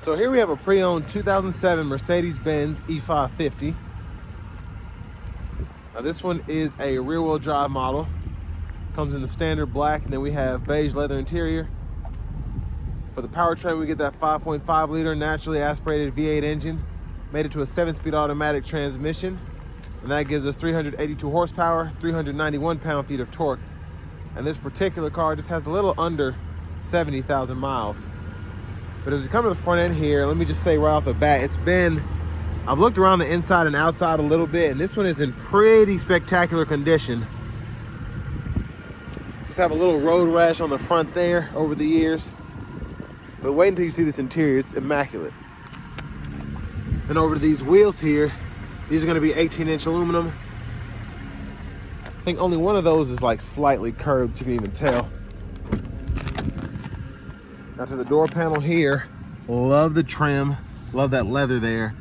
So here we have a pre-owned 2007 Mercedes-Benz E550. Now this one is a rear-wheel drive model. Comes in the standard black, and then we have beige leather interior. For the powertrain, we get that 5.5 liter naturally aspirated V8 engine, made it to a 7-speed automatic transmission, and that gives us 382 horsepower, 391 pound-feet of torque. And this particular car just has a little under 70,000 miles. But as we come to the front end here, let me just say right off the bat, I've looked around the inside and outside a little bit, and this one is in pretty spectacular condition. Just have a little road rash on the front there over the years. But wait until you see this interior, it's immaculate. Then over to these wheels here, these are gonna be 18-inch aluminum. I think only one of those is like slightly curved, so you can even tell. Now to the door panel here, love the trim, love that leather there.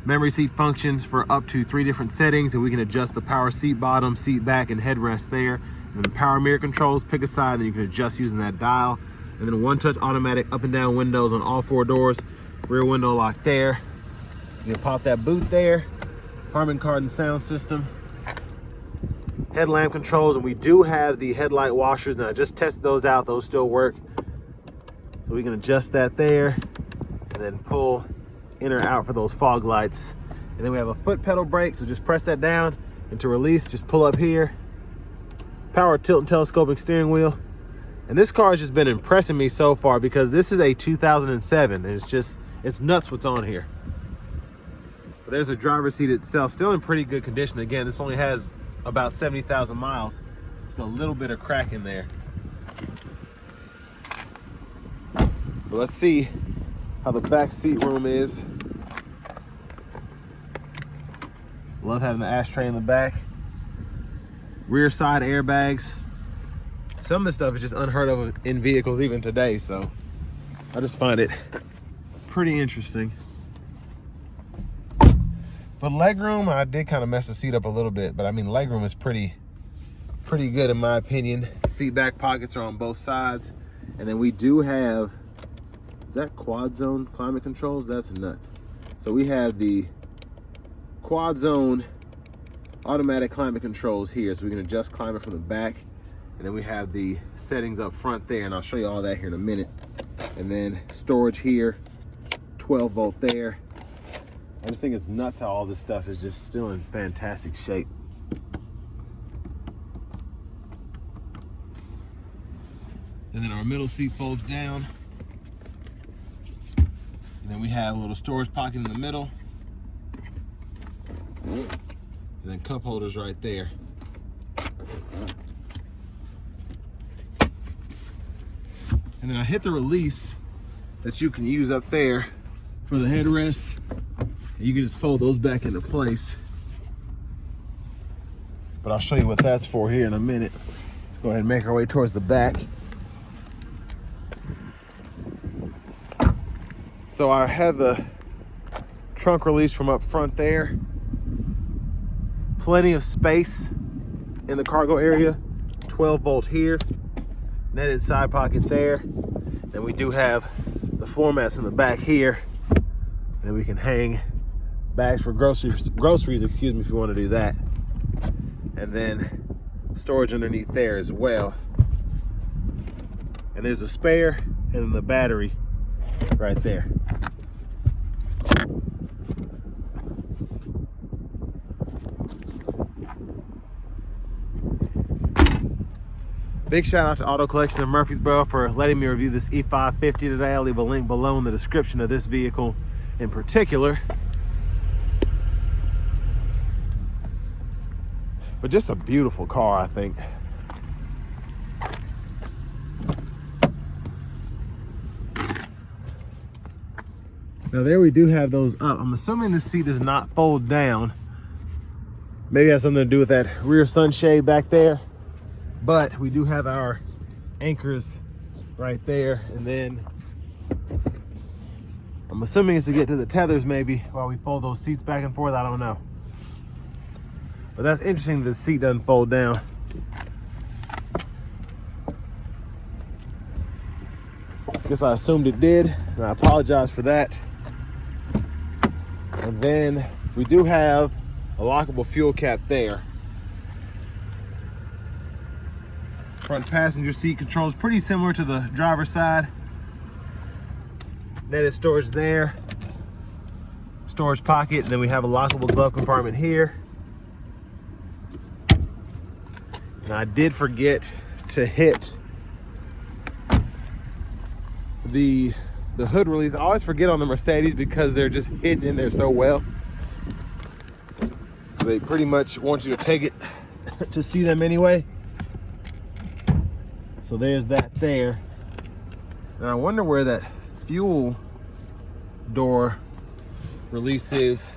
Memory seat functions for up to 3 different settings, and we can adjust the power seat bottom, seat back, and headrest there. And the power mirror controls, pick a side, then you can adjust using that dial. And then one-touch automatic up and down windows on all 4 doors. Rear window lock there. You can pop that boot there. Harman Kardon sound system. Headlamp controls, and we do have the headlight washers. Now I just tested those out, those still work. So we can adjust that there and then pull in or out for those fog lights. And then we have a foot pedal brake, so just press that down, and to release, just pull up here. Power tilt and telescopic steering wheel. And this car has just been impressing me so far because this is a 2007, and it's nuts what's on here. But there's a driver's seat itself, still in pretty good condition. Again, this only has about 70,000 miles. Just a little bit of crack in there. But let's see how the back seat room is. Love having the ashtray in the back. Rear side airbags. Some of this stuff is just unheard of in vehicles even today, so I just find it pretty interesting. But legroom, I did kind of mess the seat up a little bit, but I mean, legroom is pretty good in my opinion. Seat back pockets are on both sides. And then we do have, is that quad zone climate controls? That's nuts. So we have the quad zone automatic climate controls here, so we can adjust climate from the back. And then we have the settings up front there, and I'll show you all that here in a minute. And then storage here, 12 volt there. I just think it's nuts how all this stuff is just still in fantastic shape. And then our middle seat folds down. And then we have a little storage pocket in the middle. And then cup holders right there. And then I hit the release that you can use up there for the headrests. You can just fold those back into place. But I'll show you what that's for here in a minute. Let's go ahead and make our way towards the back. So I had the trunk release from up front there. Plenty of space in the cargo area. 12 volt here. Netted side pocket there. Then we do have the floor mats in the back here. And we can hang bags for groceries, excuse me, if you want to do that. And then storage underneath there as well. And there's a spare and then the battery right there. Big shout out to Auto Collection of Murfreesboro for letting me review this E550 today. I'll leave a link below in the description of this vehicle in particular. But just a beautiful car, I think. Now there we do have those up. I'm assuming this seat does not fold down. Maybe it has something to do with that rear sunshade back there. But we do have our anchors right there. And then I'm assuming it's to get to the tethers maybe while we fold those seats back and forth. I don't know. But that's interesting that the seat doesn't fold down. Guess I assumed it did, and I apologize for that. And then we do have a lockable fuel cap there. Front passenger seat controls pretty similar to the driver's side. Netted storage there. Storage pocket, and then we have a lockable glove compartment here. And I did forget to hit the hood release. I always forget on the Mercedes because they're just hidden in there so well. They pretty much want you to take it to see them anyway. So there's that there. And I wonder where that fuel door release is.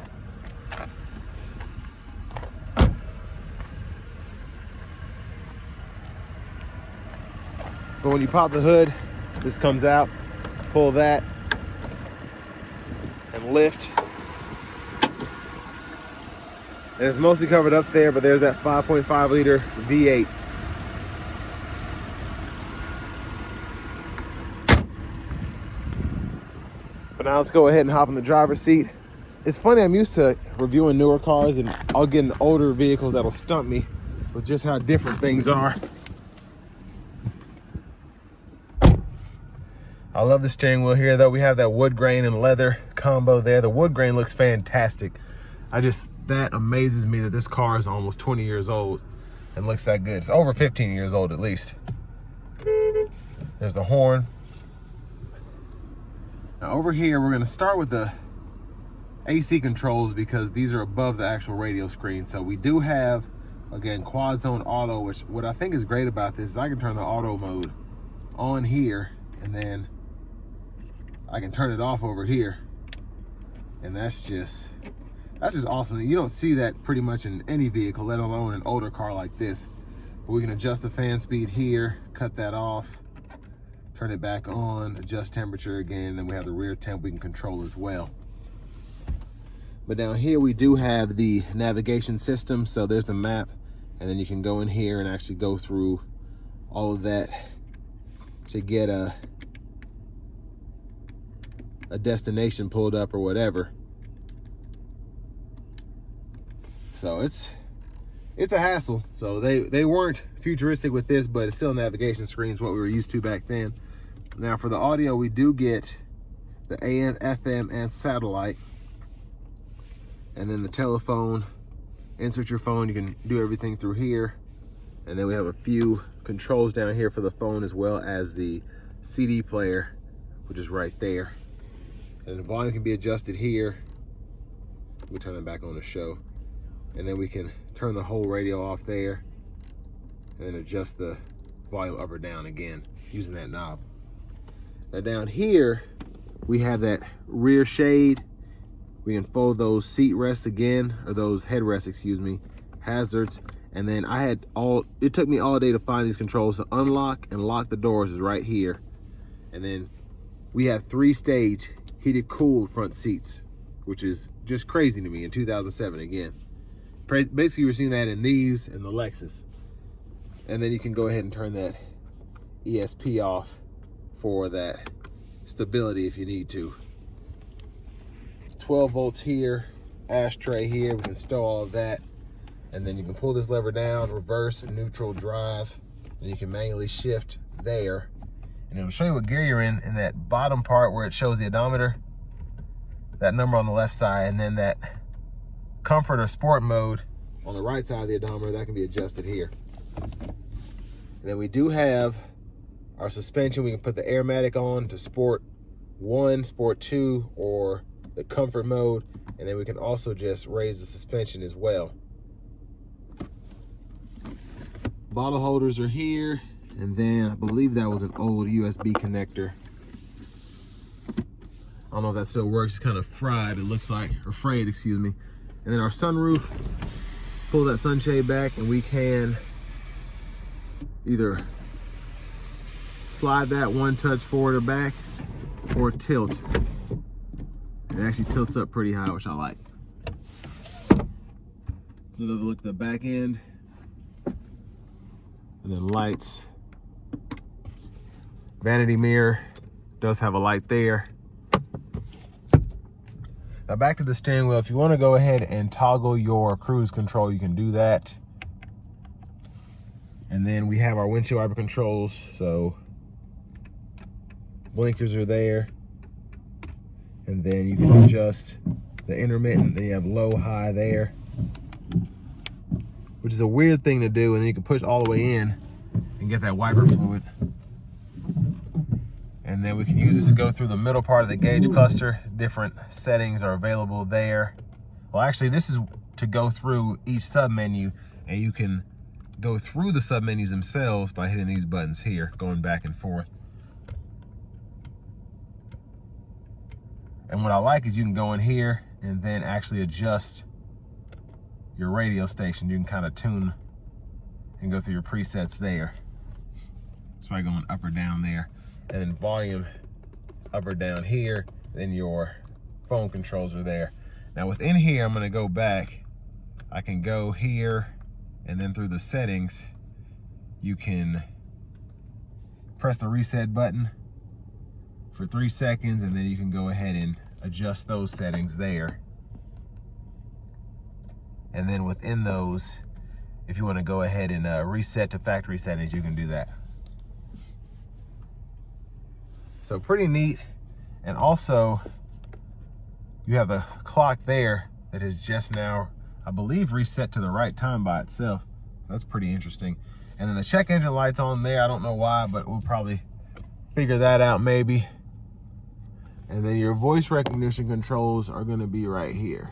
But when you pop the hood, this comes out. Pull that and lift. And it's mostly covered up there, but there's that 5.5 liter V8. But now let's go ahead and hop in the driver's seat. It's funny, I'm used to reviewing newer cars and I'll get in older vehicles that'll stump me with just how different things are. I love the steering wheel here though. We have that wood grain and leather combo there. The wood grain looks fantastic. That amazes me that this car is almost 20 years old and looks that good. It's over 15 years old at least. There's the horn. Now over here, we're gonna start with the AC controls because these are above the actual radio screen. So we do have, again, quad zone auto, which what I think is great about this is I can turn the auto mode on here and then I can turn it off over here. And that's just awesome. You don't see that pretty much in any vehicle, let alone an older car like this. But we can adjust the fan speed here, cut that off, turn it back on, adjust temperature again, then we have the rear temp we can control as well. But down here we do have the navigation system, so there's the map, and then you can go in here and actually go through all of that to get a destination pulled up or whatever. So it's a hassle. So they weren't futuristic with this, but it's still a navigation screen is what we were used to back then. Now for the audio, we do get the AM, FM, and satellite. And then the telephone, insert your phone, you can do everything through here. And then we have a few controls down here for the phone as well as the CD player, which is right there. And the volume can be adjusted here. We turn it back on to show. And then we can turn the whole radio off there and then adjust the volume up or down again using that knob. Now down here, we have that rear shade. We can fold those seat rests again, or those headrests, excuse me, hazards. And then it took me all day to find these controls. To unlock and lock the doors is right here. And then we have 3-stage heated cooled front seats, which is just crazy to me in 2007 again. Basically, we're seeing that in these and the Lexus. And then you can go ahead and turn that ESP off for that stability if you need to. 12 volts here, ashtray here, we can stow all of that. And then you can pull this lever down, reverse, neutral, drive, and you can manually shift there. And it'll show you what gear you're in that bottom part where it shows the odometer, that number on the left side, and then that comfort or sport mode on the right side of the odometer, that can be adjusted here. And then we do have our suspension. We can put the Airmatic on to Sport 1, Sport 2, or the comfort mode. And then we can also just raise the suspension as well. Bottle holders are here. And then I believe that was an old USB connector. I don't know if that still works. It's kind of fried, it looks like, or frayed, excuse me. And then our sunroof, pull that sunshade back and we can either slide that one touch forward or back or tilt. It actually tilts up pretty high, which I like. Another look at the back end. And then lights, vanity mirror, Does have a light there. Now back to the steering wheel. If you want to go ahead and toggle your cruise control, you can do that. And then we have our windshield wiper controls. So blinkers are there. And then you can adjust the intermittent. Then you have low, high there, which is a weird thing to do. And then you can push all the way in and get that wiper fluid. And then we can use this to go through the middle part of the gauge cluster. Different settings are available there. Well, actually, this is to go through each sub menu, and you can go through the sub menus themselves by hitting these buttons here, going back and forth. And what I like is you can go in here and then actually adjust your radio station. You can kind of tune and go through your presets there. So by going up or down there. And then volume up or down here, then your phone controls are there. Now within here, I'm gonna go back. I can go here, and then through the settings, you can press the reset button for 3 seconds, and then you can go ahead and adjust those settings there. And then within those, if you wanna go ahead and reset to factory settings, you can do that. So pretty neat. And also you have the clock there that is just now, I believe, reset to the right time by itself. That's pretty interesting. And then the check engine light's on there. I don't know why, but we'll probably figure that out maybe. And then your voice recognition controls are gonna be right here.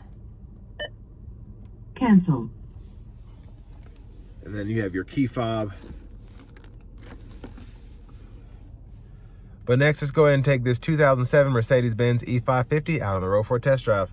Cancel. And then you have your key fob. But next, let's go ahead and take this 2007 Mercedes-Benz E550 out on the road for a test drive.